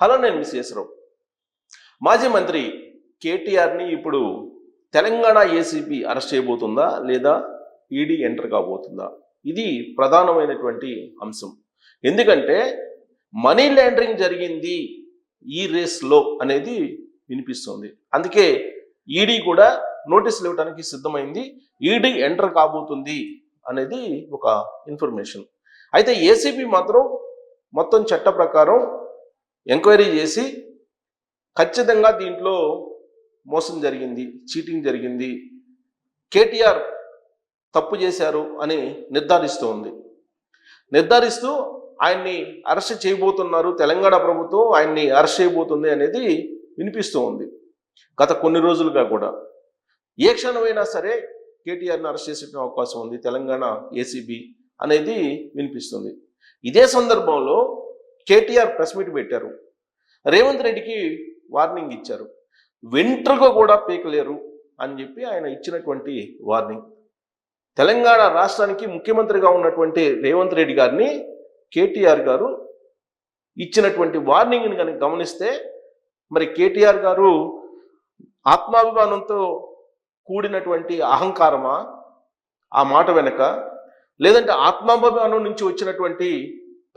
Hello, నేను miss చేసరావు. మాజీ మంత్రి కేటీఆర్ని ఇప్పుడు తెలంగాణ ఏసీబీ అరెస్ట్ చేయబోతుందా లేదా ఈడీ ఎంటర్ కాబోతుందా? ఇది ప్రధానమైనటువంటి అంశం. ఎందుకంటే మనీ లాండరింగ్ జరిగింది ఈ రేస్లో అనేది వినిపిస్తుంది. అందుకే ఈడీ కూడా నోటీసులు ఇవ్వడానికి సిద్ధమైంది. ఈడీ ఎంటర్ కాబోతుంది అనేది ఒక ఇన్ఫర్మేషన్. అయితే ఏసీబీ మాత్రం మొత్తం చట్ట ప్రకారం ఎంక్వైరీ చేసి ఖచ్చితంగా దీంట్లో మోసం జరిగింది, చీటింగ్ జరిగింది, కేటీఆర్ తప్పు చేశారు అని నిర్ధారిస్తూ ఆయన్ని అరెస్ట్ చేయబోతున్నారు. తెలంగాణ ప్రభుత్వం ఆయన్ని అరెస్ట్ చేయబోతుంది అనేది వినిపిస్తూ ఉంది గత కొన్ని రోజులుగా కూడా. ఏ క్షణమైనా సరే కేటీఆర్ని అరెస్ట్ చేసే అవకాశం ఉంది తెలంగాణ ఏసీబీ అనేది వినిపిస్తుంది. ఇదే సందర్భంలో కేటీఆర్ ప్రెస్ మీట్ పెట్టారు. రేవంత్ రెడ్డికి వార్నింగ్ ఇచ్చారు. వెంట్రుక కూడా పీకలేరు అని చెప్పి ఆయన ఇచ్చినటువంటి వార్నింగ్. తెలంగాణ రాష్ట్రానికి ముఖ్యమంత్రిగా ఉన్నటువంటి రేవంత్ రెడ్డి గారిని కేటీఆర్ గారు ఇచ్చినటువంటి వార్నింగ్ని కనుక గమనిస్తే, మరి కేటీఆర్ గారు ఆత్మాభిమానంతో కూడినటువంటి అహంకారమా ఆ మాట వెనక, లేదంటే ఆత్మాభిమానం నుంచి వచ్చినటువంటి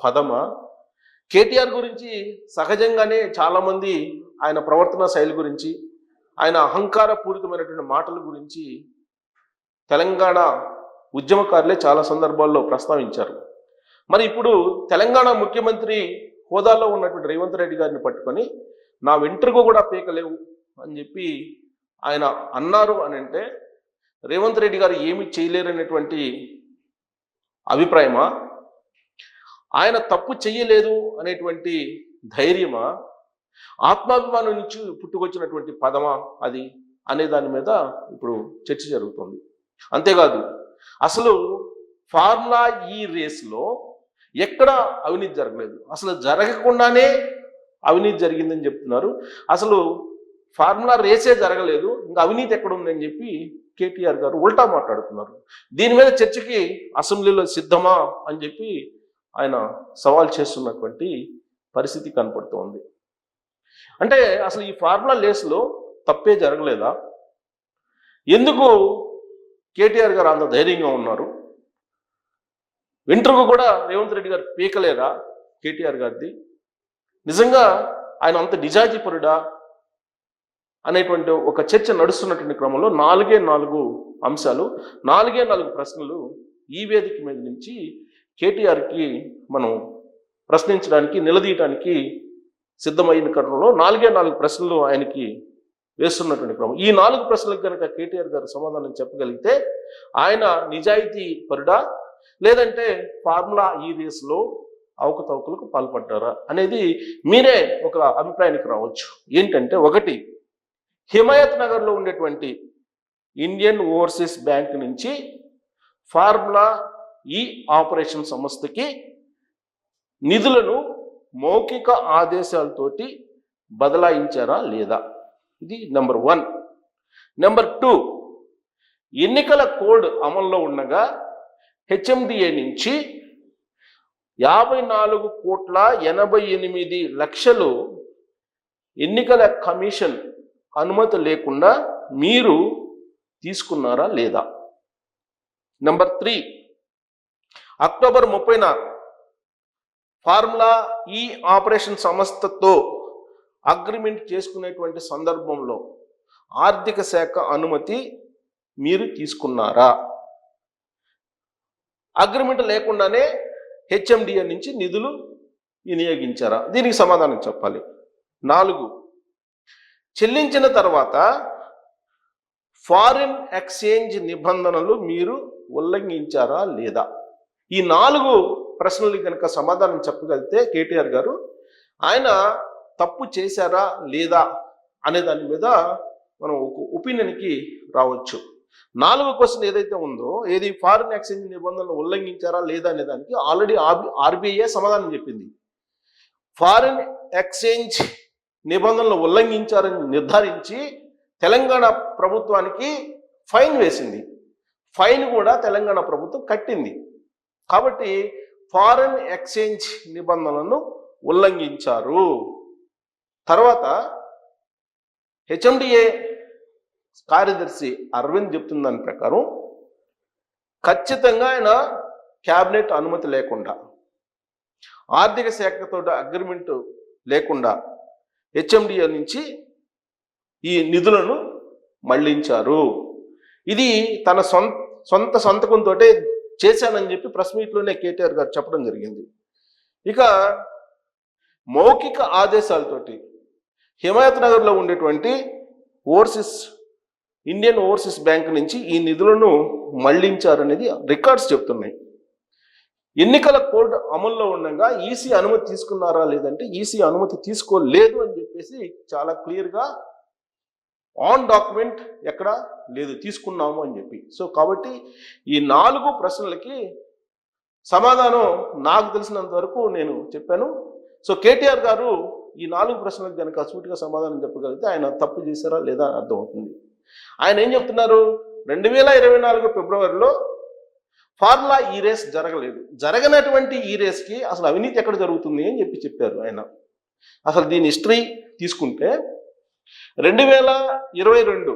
పదమా? కేటీఆర్ గురించి సహజంగానే చాలామంది ఆయన ప్రవర్తన శైలి గురించి, ఆయన అహంకారపూరితమైనటువంటి మాటల గురించి తెలంగాణ ఉద్యమకారులే చాలా సందర్భాల్లో ప్రస్తావించారు. మరి ఇప్పుడు తెలంగాణ ముఖ్యమంత్రి హోదాలో ఉన్నటువంటి రేవంత్ రెడ్డి గారిని పట్టుకొని నా వెంట్రుక కూడా పీకలేవు అని చెప్పి ఆయన అన్నారు అని అంటే, రేవంత్ రెడ్డి గారు ఏమి చేయలేరనేటువంటి అభిప్రాయమా? ఆయన తప్పు చెయ్యలేదు అనేటువంటి ధైర్యమా? ఆత్మాభిమానం నుంచి పుట్టుకొచ్చినటువంటి పదమా అది అనే దాని మీద ఇప్పుడు చర్చ జరుగుతుంది. అంతేకాదు, అసలు ఫార్ములా ఈ రేస్లో ఎక్కడ అవినీతి జరగలేదు, అసలు జరగకుండానే అవినీతి జరిగిందని చెప్తున్నారు. అసలు ఫార్ములా రేసే జరగలేదు, ఇంకా అవినీతి ఎక్కడ ఉందని చెప్పి కేటీఆర్ గారు ఉల్టా మాట్లాడుతున్నారు. దీని మీద చర్చకి అసెంబ్లీలో సిద్ధమా అని చెప్పి ఆయన సవాల్ చేస్తున్నటువంటి పరిస్థితి కనపడుతోంది. అంటే అసలు ఈ ఫార్ములా రేస్లో తప్పే జరగలేదా? ఎందుకు కేటీఆర్ గారు అంత ధైర్యంగా ఉన్నారు? వెంట్రుక కూడా రేవంత్ రెడ్డి గారు పీకలేరా కేటీఆర్ గారిది? నిజంగా ఆయన అంత నిజాయితీపరుడా అనేటువంటి ఒక చర్చ నడుస్తున్నటువంటి క్రమంలో 4 అంశాలు, 4 ప్రశ్నలు ఈ వేదిక మీద నుంచి కేటీఆర్కి మనం ప్రశ్నించడానికి, నిలదీయడానికి సిద్ధమైన క్రమంలో 4 ప్రశ్నలు ఆయనకి వేస్తున్నటువంటి క్రమం. ఈ 4 ప్రశ్నలకు కనుక కేటీఆర్ గారు సమాధానం చెప్పగలిగితే ఆయన నిజాయితీ పరుడా, లేదంటే ఫార్ములా ఈ రేస్లో అవకతవకలకు పాల్పడ్డారా అనేది మీరే ఒక అభిప్రాయానికి రావచ్చు. ఏంటంటే, ఒకటి, హిమాయత్ నగర్లో ఉండేటువంటి ఇండియన్ ఓవర్సీస్ బ్యాంక్ నుంచి ఫార్ములా ఈ ఆపరేషన్ సంస్థకి నిధులను మౌఖిక ఆదేశాలతోటి బదలాయించారా లేదా? ఇది నెంబర్ 1. నెంబర్ 2, ఎన్నికల కోడ్ అమల్లో ఉండగా హెచ్ఎండిఏ నుంచి 54,88,00,000 ఎన్నికల కమిషన్ అనుమతి లేకుండా మీరు తీసుకున్నారా లేదా? నెంబర్ 3, అక్టోబర్ 30న ఫార్ములా ఈ ఆపరేషన్ సంస్థతో అగ్రిమెంట్ చేసుకునేటువంటి సందర్భంలో ఆర్థిక శాఖ అనుమతి మీరు తీసుకున్నారా? అగ్రిమెంట్ లేకుండానే హెచ్ఎండిఏ నుంచి నిధులు వినియోగించారా? దీనికి సమాధానం చెప్పాలి. 4, చెల్లించిన తర్వాత ఫారిన్ ఎక్స్చేంజ్ నిబంధనలు మీరు ఉల్లంఘించారా లేదా? ఈ 4 ప్రశ్నలు కనుక సమాధానం చెప్పగలిగితే కేటీఆర్ గారు ఆయన తప్పు చేశారా లేదా అనే దాని మీద మనం ఒక ఒపీనియన్కి రావచ్చు. 4వ క్వశ్చన్ ఏదైతే ఉందో, ఏది ఫారిన్ ఎక్స్చేంజ్ నిబంధనలు ఉల్లంఘించారా లేదా అనే దానికి ఆల్రెడీ ఆర్బీఐ సమాధానం చెప్పింది. ఫారిన్ ఎక్స్చేంజ్ నిబంధనలు ఉల్లంఘించారని నిర్ధారించి తెలంగాణ ప్రభుత్వానికి ఫైన్ వేసింది. ఫైన్ కూడా తెలంగాణ ప్రభుత్వం కట్టింది. కాబట్టి ఫారిన్ ఎక్స్చేంజ్ నిబంధనలను ఉల్లంఘించారు. తర్వాత హెచ్ఎండిఏ కార్యదర్శి అరవింద్ చెప్తున్న దాని ప్రకారం ఖచ్చితంగా ఆయన క్యాబినెట్ అనుమతి లేకుండా, ఆర్థిక శాఖతో అగ్రిమెంట్ లేకుండా హెచ్ఎండిఏ నుంచి ఈ నిధులను మళ్లించారు. ఇది తన సొంత సంతకంతో చేశానని చెప్పి ప్రెస్ మీట్లోనే కేటీఆర్ గారు చెప్పడం జరిగింది. ఇక మౌఖిక ఆదేశాలతోటి హిమాయత్ నగర్లో ఉండేటువంటి ఇండియన్ ఓవర్సీస్ బ్యాంక్ నుంచి ఈ నిధులను మళ్లించారనేది రికార్డ్స్ చెప్తున్నాయి. ఎన్నికల కోడ్ అమల్లో ఉండగా ఈసీ అనుమతి తీసుకున్నారా లేదంటే ఈసీ అనుమతి తీసుకోలేదు అని చెప్పేసి చాలా క్లియర్గా ఆన్ డాక్యుమెంట్ ఎక్కడ లేదు, తీసుకున్నాము అని చెప్పి. సో కాబట్టి ఈ 4 ప్రశ్నలకి సమాధానం నాకు తెలిసినంత వరకు నేను చెప్పాను. సో కేటీఆర్ గారు ఈ 4 ప్రశ్నలకు కనుక సూటిగా సమాధానం చెప్పగలిగితే ఆయన తప్పు చేశారా లేదా అర్థమవుతుంది. ఆయన ఏం చెప్తున్నారు, 2024 ఫిబ్రవరిలో ఫార్ములా ఈ రేస్ జరగలేదు, జరగనటువంటి ఈ రేస్కి అసలు అవినీతి ఎక్కడ జరుగుతుంది అని చెప్పారు ఆయన. అసలు దీని హిస్టరీ తీసుకుంటే 2022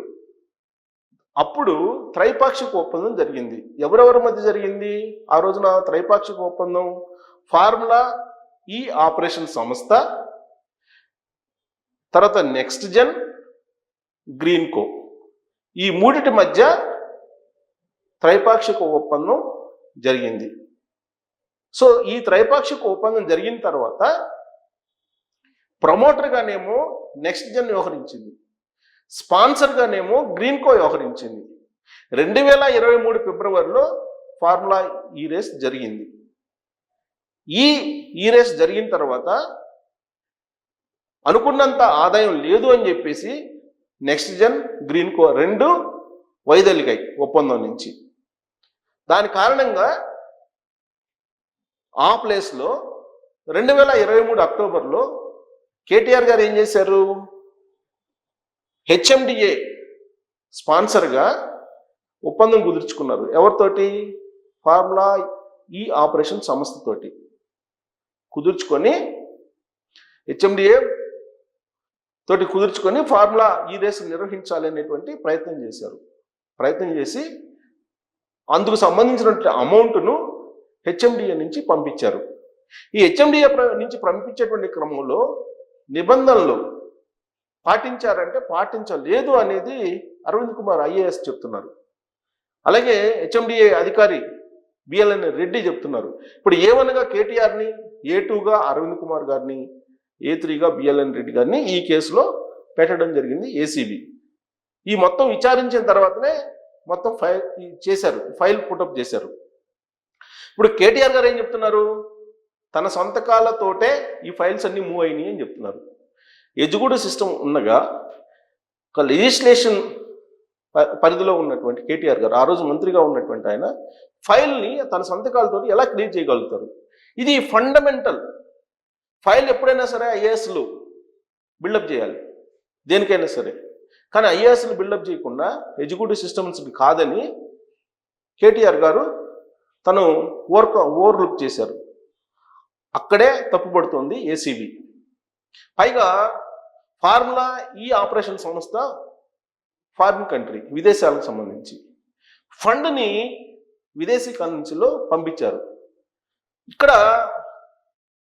అప్పుడు త్రైపాక్షిక ఒప్పందం జరిగింది. ఎవరెవరి మధ్య జరిగింది ఆ రోజున త్రైపాక్షిక ఒప్పందం? ఫార్ములా ఈ ఆపరేషన్ సంస్థ, తర్వాత నెక్స్ట్ జెన్, గ్రీన్కో, ఈ 3 మధ్య త్రైపాక్షిక ఒప్పందం జరిగింది. సో ఈ త్రైపాక్షిక ఒప్పందం జరిగిన తర్వాత ప్రమోటర్గానేమో నెక్స్ట్ జెన్ వ్యవహరించింది, స్పాన్సర్గానేమో గ్రీన్కో వ్యవహరించింది. 2023 ఫిబ్రవరిలో ఫార్ములా ఈ రేస్ జరిగింది. ఈ రేస్ జరిగిన తర్వాత అనుకున్నంత ఆదాయం లేదు అని చెప్పేసి నెక్స్ట్ జెన్, గ్రీన్కో 2 వైదొలిగాయి ఒప్పందం నుంచి. దాని కారణంగా ఆ ప్లేస్లో 2023 అక్టోబర్లో కేటీఆర్ గారు ఏం చేశారు, హెచ్ఎండిఏ స్పాన్సర్గా ఒప్పందం కుదుర్చుకున్నారు. ఎవరితోటి? ఫార్ములా ఈ ఆపరేషన్ సంస్థతోటి కుదుర్చుకొని, హెచ్ఎండిఏ తోటి కుదుర్చుకొని ఫార్ములా ఈ రేసు నిర్వహించాలి అనేటువంటి ప్రయత్నం చేసి అందుకు సంబంధించినటువంటి అమౌంట్ను హెచ్ఎండిఏ నుంచి పంపించారు. ఈ హెచ్ఎండిఏ నుంచి పంపించేటువంటి క్రమంలో నిబంధనలు పాటించారంటే పాటించలేదు అనేది అరవింద్ కుమార్ ఐఏఎస్ చెప్తున్నారు. అలాగే హెచ్ఎండిఏ అధికారి బిఎల్ఎన్ రెడ్డి చెప్తున్నారు. ఇప్పుడు A1గా కేటీఆర్ని, A2గా అరవింద్ కుమార్ గారిని, A3గా బిఎల్ఎన్ రెడ్డి గారిని ఈ కేసులో పెట్టడం జరిగింది ఏసీబీ. ఈ మొత్తం విచారించిన తర్వాతనే మొత్తం ఫైల్ పుటప్ చేశారు. ఇప్పుడు కేటీఆర్ గారు ఏం చెప్తున్నారు, తన సొంతకాలతోటే ఈ ఫైల్స్ అన్ని మూవ్ అయినాయి అని చెప్తున్నారు. ఎగ్జిక్యూటివ్ సిస్టమ్ ఉండగా ఒక లెజిస్లేషన్ పరిధిలో ఉన్నటువంటి కేటీఆర్ గారు, ఆ రోజు మంత్రిగా ఉన్నటువంటి ఆయన, ఫైల్ని తన సంతకాలతో ఎలా క్రియేట్ చేయగలుగుతారు? ఇది ఫండమెంటల్. ఫైల్ ఎప్పుడైనా సరే ఐఏఎస్లు బిల్డప్ చేయాలి, దేనికైనా సరే. కానీ ఐఏఎస్లు బిల్డప్ చేయకుండా ఎగ్జిక్యూటివ్ సిస్టమ్స్ కాదని కేటీఆర్ గారు తను ఓవర్లుక్ చేశారు. అక్కడే తప్పుపడుతోంది ఏసీబీ. పైగా ఫార్ములా ఈ ఆపరేషన్ సంస్థ ఫారిన్ కంట్రీ, విదేశాలకు సంబంధించి ఫండ్ని విదేశీ కరెన్సీలో పంపించారు. ఇక్కడ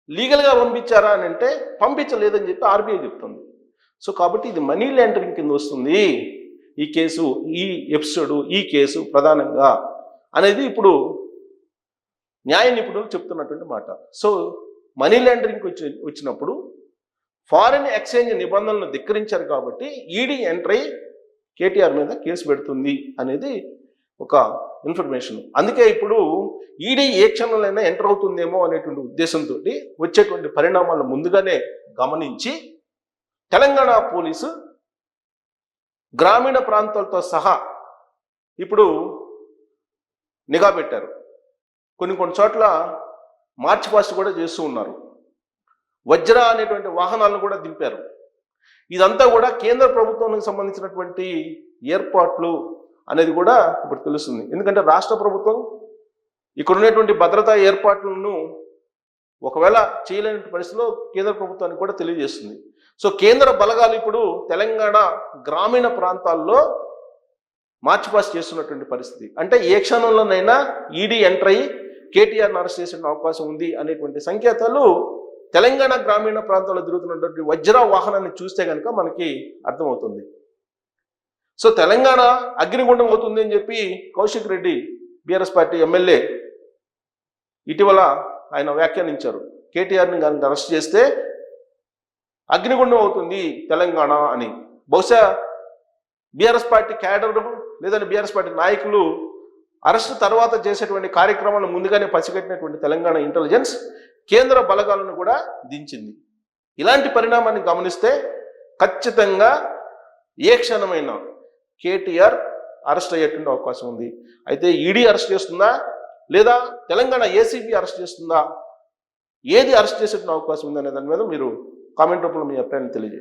లీగల్గా పంపించారా అని అంటే పంపించలేదని చెప్పి ఆర్బీఐ చెప్తుంది. సో కాబట్టి ఇది మనీ లాండరింగ్ కింద వస్తుంది ఈ కేసు, ఈ ఎపిసోడ్, ఈ కేసు ప్రధానంగా అనేది ఇప్పుడు న్యాయ నిపుణులు చెప్తున్నటువంటి మాట. సో మనీ లాండరింగ్కి వచ్చినప్పుడు ఫారిన్ ఎక్స్చేంజ్ నిబంధనలను ధిక్కరించారు కాబట్టి ఈడీ ఎంట్రీ కేటీఆర్ మీద కేసు పెడుతుంది అనేది ఒక ఇన్ఫర్మేషన్. అందుకే ఇప్పుడు ఈడీ ఏ క్షణంలోనైనా ఎంటర్ అవుతుందేమో అనేటువంటి ఉద్దేశంతో వచ్చేటువంటి పరిణామాలను ముందుగానే గమనించి తెలంగాణ పోలీసు గ్రామీణ ప్రాంతాలతో సహా ఇప్పుడు నిఘా పెట్టారు. కొన్ని చోట్ల మార్చ్ పాస్ట్ కూడా చేస్తూ ఉన్నారు. వజ్ర అనేటువంటి వాహనాలను కూడా దింపారు. ఇదంతా కూడా కేంద్ర ప్రభుత్వానికి సంబంధించినటువంటి ఏర్పాట్లు అనేది కూడా ఇప్పుడు తెలుస్తుంది. ఎందుకంటే రాష్ట్ర ప్రభుత్వం ఇక్కడ ఉన్నటువంటి భద్రతా ఏర్పాట్లను ఒకవేళ చేయలేని పరిస్థితిలో కేంద్ర ప్రభుత్వానికి కూడా తెలియజేస్తుంది. సో కేంద్ర బలగాలు ఇప్పుడు తెలంగాణ గ్రామీణ ప్రాంతాల్లో మార్చ్ పాస్ట్ చేస్తున్నటువంటి పరిస్థితి. అంటే ఏ క్షణంలోనైనా ఈడీ ఎంటర్ అయ్యి కేటీఆర్ని అరెస్ట్ చేసే అవకాశం ఉంది అనేటువంటి సంకేతాలు తెలంగాణ గ్రామీణ ప్రాంతాల్లో తిరుగుతున్నటువంటి వజ్ర వాహనాన్ని చూస్తే కనుక మనకి అర్థమవుతుంది. సో తెలంగాణ అగ్నిగుండం అవుతుంది అని చెప్పి Kaushik Reddy BRS party MLA ఇటీవల ఆయన వ్యాఖ్యానించారు. కేటీఆర్ని కనుక అరెస్ట్ చేస్తే అగ్నిగుండం అవుతుంది తెలంగాణ అని. బహుశా బీఆర్ఎస్ పార్టీ క్యాడర్ లేదంటే బీఆర్ఎస్ పార్టీ నాయకులు అరెస్ట్ తర్వాత చేసేటువంటి కార్యక్రమాలను ముందుగానే పసిగట్టినటువంటి తెలంగాణ ఇంటెలిజెన్స్ కేంద్ర బలగాలను కూడా దించింది. ఇలాంటి పరిణామాన్ని గమనిస్తే ఖచ్చితంగా ఏ క్షణమైనా కేటీఆర్ అరెస్ట్ అయ్యేటువంటి అవకాశం ఉంది. అయితే ఈడీ అరెస్ట్ చేస్తుందా లేదా తెలంగాణ ఏసీబీ అరెస్ట్ చేస్తుందా, ఏది అరెస్ట్ చేసేటువంటి అవకాశం ఉంది అనే దాని మీద మీరు కామెంట్ రూపంలో మీ అభిప్రాయాన్ని తెలియజేయండి.